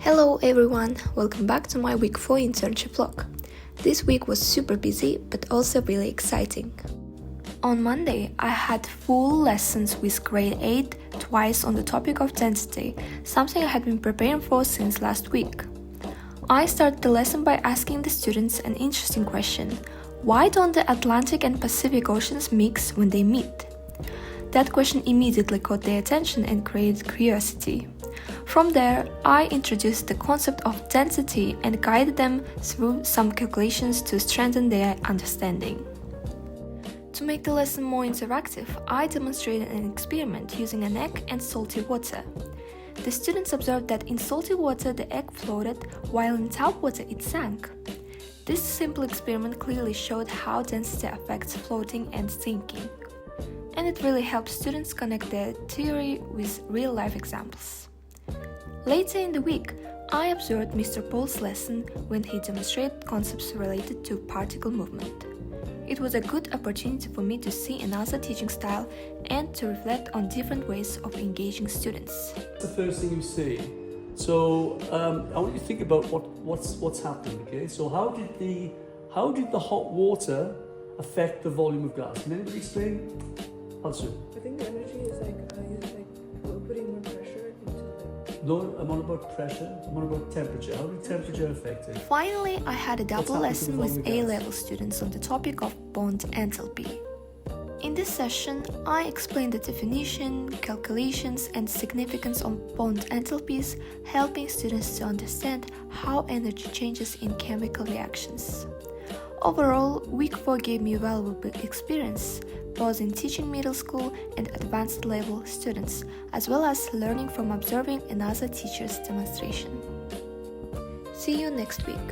Hello everyone, welcome back to my week 4 internship vlog. This week was super busy but also really exciting. On Monday, I had full lessons with grade 8 twice on the topic of density, something I had been preparing for since last week. I started the lesson by asking the students an interesting question: why don't the Atlantic and Pacific Oceans mix when they meet? That question immediately caught their attention and created curiosity. From there, I introduced the concept of density and guided them through some calculations to strengthen their understanding. To make the lesson more interactive, I demonstrated an experiment using an egg and salty water. The students observed that in salty water the egg floated, while in tap water it sank. This simple experiment clearly showed how density affects floating and sinking. And it really helps students connect their theory with real-life examples. Later in the week, I observed Mr. Paul's lesson when he demonstrated concepts related to particle movement. It was a good opportunity for me to see another teaching style and to reflect on different ways of engaging students. The first thing you see. So I want you to think about what's happening. Okay. So how did the hot water affect the volume of gas? Can anybody explain? Hansu. I think the energy is putting more pressure into the... No, I'm on about pressure. I'm on about temperature. How did temperature affect it? Finally, I had a double lesson with volume of gas? A-level students on the topic of bond enthalpy. In this session, I explained the definition, calculations, and significance of bond enthalpies, helping students to understand how energy changes in chemical reactions. Overall, week 4 gave me a valuable experience, both in teaching middle school and advanced level students, as well as learning from observing another teacher's demonstration. See you next week.